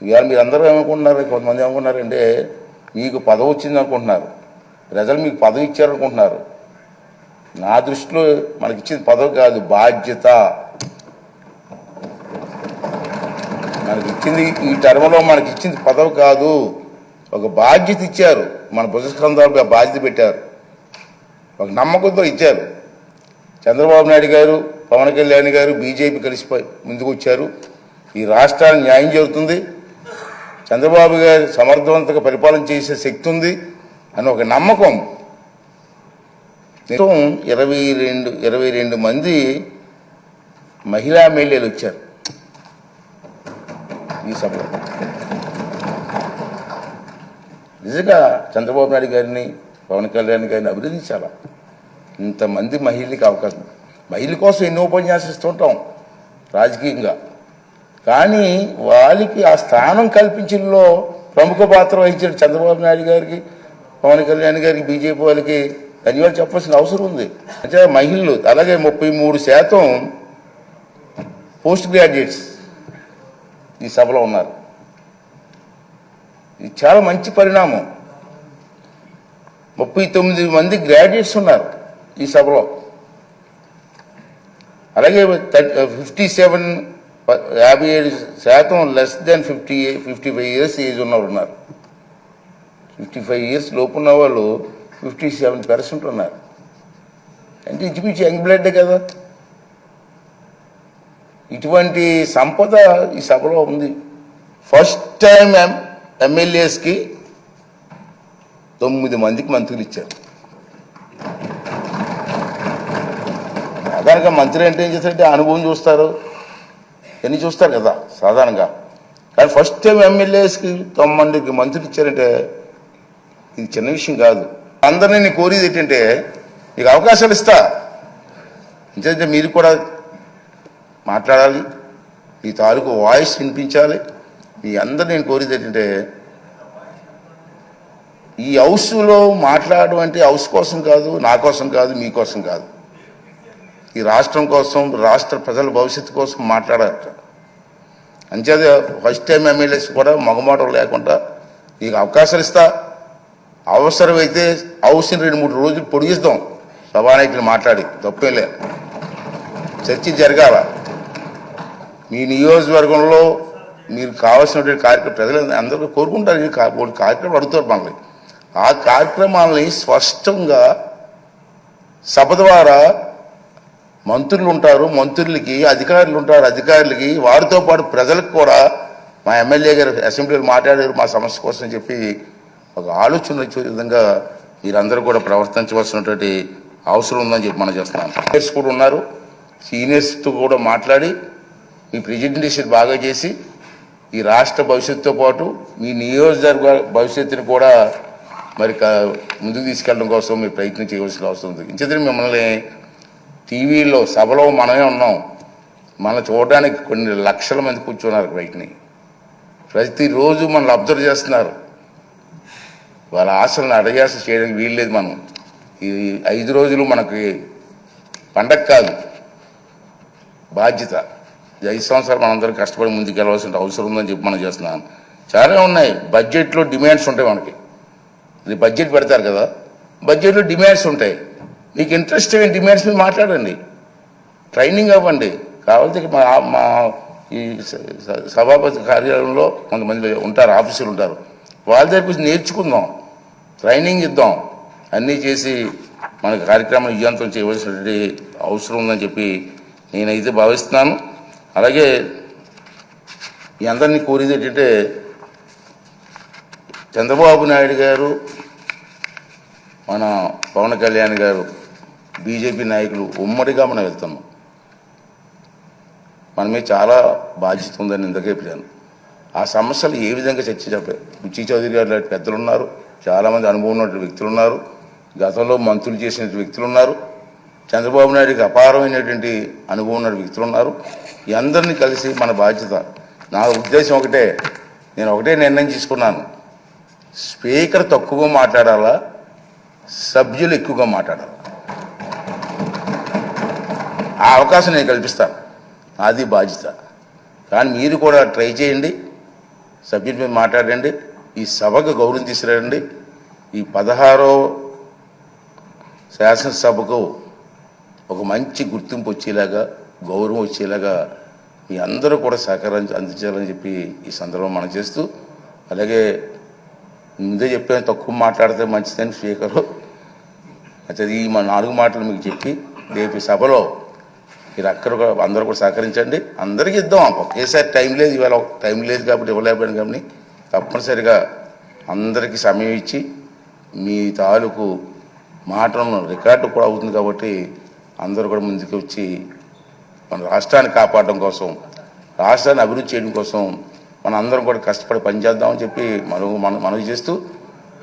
ఇవాళ మీరందరూ ఏమనుకుంటున్నారు, కొంతమంది ఏమనుకుంటున్నారంటే మీకు పదవి వచ్చింది అనుకుంటున్నారు, ప్రజలు మీకు పదవి ఇచ్చారనుకుంటున్నారు. నా దృష్టిలో మనకి ఇచ్చింది పదవి కాదు, బాధ్యత. మనకి ఇచ్చింది ఈ టర్మ్లో మనకి ఇచ్చింది పదవి కాదు, ఒక బాధ్యత ఇచ్చారు. మన భుజస్కంధాలపై బాధ్యత పెట్టారు, ఒక నమ్మకంతో ఇచ్చారు. చంద్రబాబు నాయుడు గారు, పవన్ కళ్యాణ్ గారు, బీజేపీ కలిసిపోయి ముందుకు వచ్చారు. ఈ రాష్ట్రానికి న్యాయం జరుగుతుంది, చంద్రబాబు గారు సమర్థవంతంగా పరిపాలన చేసే శక్తి ఉంది అని ఒక నమ్మకం. 22 మంది మహిళా ఎమ్మెల్యేలు వచ్చారు ఈ సభలో. నిజంగా చంద్రబాబు నాయుడు గారిని, పవన్ కళ్యాణ్ గారిని అభినందించాలా. ఇంతమంది మహిళలకు అవకాశం, మహిళల కోసం ఎన్నో ఉపన్యాసం ఇస్తుంటాం రాజకీయంగా, కానీ వాళ్ళకి ఆ స్థానం కల్పించడంలో ప్రముఖ పాత్ర వహించిన చంద్రబాబు నాయుడు గారికి, పవన్ కళ్యాణ్ గారికి, బీజేపీ వాళ్ళకి ధన్యవాదాలు చెప్పాల్సిన అవసరం ఉంది. అంటే మహిళలు అలాగే 33% పోస్ట్ గ్రాడ్యుయేట్స్ ఈ సభలో ఉన్నారు. ఇది చాలా మంచి పరిణామం. 39 మంది గ్రాడ్యుయేట్స్ ఉన్నారు ఈ సభలో. అలాగే 57% లెస్ దెన్ 55 ఇయర్స్ ఏజ్ ఉన్నవారు ఉన్నారు. 55 ఇయర్స్ లోపు ఉన్న వాళ్ళు 57% ఉన్నారు. అంటే ఇంచుమించు యంగ్ బ్లడ్ కదా. ఇటువంటి సంపద ఈ సభలో ఉంది. ఫస్ట్ టైం ఎమ్మెల్యేస్కి 9 మందికి మంత్రులు ఇచ్చారు. సాధారణంగా మంత్రి అంటే ఏం చేస్తారంటే అనుభవం చూస్తారు, ఎన్ని చూస్తారు కదా సాధారణంగా. కానీ ఫస్ట్ టైం ఎమ్మెల్యేస్కి 9 మందికి మంత్రులు ఇచ్చారంటే ఇది చిన్న విషయం కాదు. అందరినీ నేను కోరేది ఏంటంటే మీకు అవకాశాలు ఇస్తా, ఎందుకంటే మీరు కూడా మాట్లాడాలి, మీ తాలూకు వాయిస్ వినిపించాలి. మీ అందరు నేను కోరేది ఏంటంటే ఈ హౌస్లో మాట్లాడడం అంటే హౌస్ కోసం కాదు, నా కోసం కాదు, మీకోసం కాదు, ఈ రాష్ట్రం కోసం, రాష్ట్ర ప్రజల భవిష్యత్తు కోసం మాట్లాడాలి. అంచేత ఫస్ట్ టైం ఎమ్మెల్యేస్ కూడా మగమాటం లేకుండా నీకు అవకాశాలు ఇస్తా. అవసరమైతే హౌస్ని 2-3 రోజులు పొడిగిస్తాం, సభానాయకులు మాట్లాడి, తప్పేలే, చర్చ జరగాల. మీ నియోజకవర్గంలో మీరు కావాల్సినటువంటి కార్యక్రమం ప్రజలు అందరూ కోరుకుంటారు. కార్యక్రమం అడుగుతారు మనల్ని. ఆ కార్యక్రమాలని స్పష్టంగా సభ ద్వారా మంత్రులు ఉంటారు, మంత్రులకి అధికారులు ఉంటారు, అధికారులకి వారితో పాటు ప్రజలకు కూడా మా ఎమ్మెల్యే గారు అసెంబ్లీలో మాట్లాడారు మా సమస్య కోసం చెప్పి ఒక ఆలోచన వచ్చే విధంగా మీరందరూ కూడా ప్రవర్తించవలసినటువంటి అవసరం ఉందని చెప్పి మనం చేస్తున్నాం. సీనియర్స్ కూడా ఉన్నారు, సీనియర్స్తో కూడా మాట్లాడి మీ ప్రెజెంటేషన్ బాగా చేసి ఈ రాష్ట్ర భవిష్యత్తుతో పాటు మీ నియోజకవర్గ భవిష్యత్తుని కూడా మరి ముందుకు తీసుకెళ్ళడం కోసం మీరు ప్రయత్నం చేయవలసిన అవసరం ఉంది. ఇంచేత మిమ్మల్ని టీవీలో సభలో మనమే ఉన్నాం, మనం చూడడానికి కొన్ని లక్షల మంది కూర్చున్నారు బయటని. ప్రతిరోజు మనల్ని అబ్జర్వ్ చేస్తున్నారు. వాళ్ళ ఆశలను అడగాస చేయడానికి వీల్లేదు. మనం ఈ 5 రోజులు మనకి పండగ కాదు, బాధ్యత. 5 సంవత్సరాలు మనందరం కష్టపడి ముందుకు వెళ్ళవలసిన అవసరం ఉందని చెప్పి మనం చేస్తున్నాం. చాలా ఉన్నాయి. బడ్జెట్లో డిమాండ్స్ ఉంటాయి మనకి. ఇది బడ్జెట్ పెడతారు కదా, బడ్జెట్లో డిమాండ్స్ ఉంటాయి. మీకు ఇంట్రెస్ట్ అయిన డిమాండ్స్ మీద మాట్లాడండి, ట్రైనింగ్ అవ్వండి. కావాలంటే మా ఈ సభాపతి కార్యాలయంలో కొంతమంది ఉంటారు, ఆఫీసులు ఉంటారు, వాళ్ళ దగ్గర నేర్చుకుందాం, ట్రైనింగ్ ఇద్దాం. అన్నీ చేసి మనకు కార్యక్రమం విజయవంతం చేయవలసినటువంటి అవసరం ఉందని చెప్పి నేనైతే భావిస్తున్నాను. అలాగే మీ అందరినీ కోరేది ఏంటంటే చంద్రబాబు నాయుడు గారు, మన పవన్ కళ్యాణ్ గారు, బీజేపీ నాయకులు ఉమ్మడిగా మనం వెళ్తున్నాం. మన మీద చాలా బాధ్యత ఉందని ఇందుకే చెప్పాను. ఆ సమస్యలు ఏ విధంగా చర్చ చెప్పారు. బుచ్చి చౌదరి గారు లాంటి పెద్దలు ఉన్నారు, చాలామంది అనుభవం ఉన్నటువంటి వ్యక్తులు ఉన్నారు, గతంలో మంత్రులు చేసిన వ్యక్తులు ఉన్నారు, చంద్రబాబు నాయుడికి అపారమైనటువంటి అనుభవం ఉన్న వ్యక్తులు ఉన్నారు. ఈ అందరినీ కలిసి మన బాధ్యత. నా ఉద్దేశం ఒకటే, నేను ఒకటే నిర్ణయం తీసుకున్నాను, స్పీకర్ తక్కువగా మాట్లాడాలా, సభ్యులు ఎక్కువగా మాట్లాడాలి. ఆ అవకాశం నేను కల్పిస్తాను, అది బాధ్యత. కానీ మీరు కూడా ట్రై చేయండి. సబ్జెక్ట్ మీద మాట్లాడండి, ఈ సభకు గౌరవం తీసుకురండి. ఈ 16వ శాసనసభకు ఒక మంచి గుర్తింపు వచ్చేలాగా, గౌరవం వచ్చేలాగా మీ అందరూ కూడా సహకారం అందించాలని చెప్పి ఈ సందర్భం మనం చేస్తూ, అలాగే ముందే చెప్పాను తక్కువ మాట్లాడితే మంచిదని స్పీకరు. అయితే ఈ మా 4 మాటలు మీకు చెప్పి రేపు సభలో మీరు అక్కడ అందరూ కూడా సహకరించండి. అందరికీ ఇద్దాం, ఒకేసారి టైం లేదు, ఇవాళ టైం లేదు కాబట్టి ఇవ్వలేకపోయాను. కానీ తప్పనిసరిగా అందరికీ సమయం ఇచ్చి మీ తాలూకు మాటలను రికార్డు కూడా అవుతుంది కాబట్టి అందరూ కూడా ముందుకు వచ్చి మన రాష్ట్రాన్ని కాపాడడం కోసం, రాష్ట్రాన్ని అభివృద్ధి చేయడం కోసం మన అందరం కూడా కష్టపడి పనిచేద్దామని చెప్పి మనవి చేస్తూ,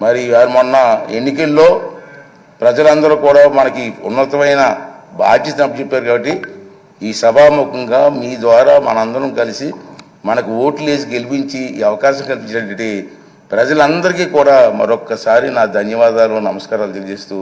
మరి మొన్న ఎన్నికల్లో ప్రజలందరూ కూడా మనకి ఉన్నతమైన బాధ్యత చెప్పారు కాబట్టి ఈ సభాముఖంగా మీ ద్వారా మనందరం కలిసి మనకు ఓట్లు వేసి గెలిపించి ఈ అవకాశం కల్పించినటువంటి ప్రజలందరికీ కూడా మరొక్కసారి నా ధన్యవాదాలు, నమస్కారాలు తెలియజేస్తూ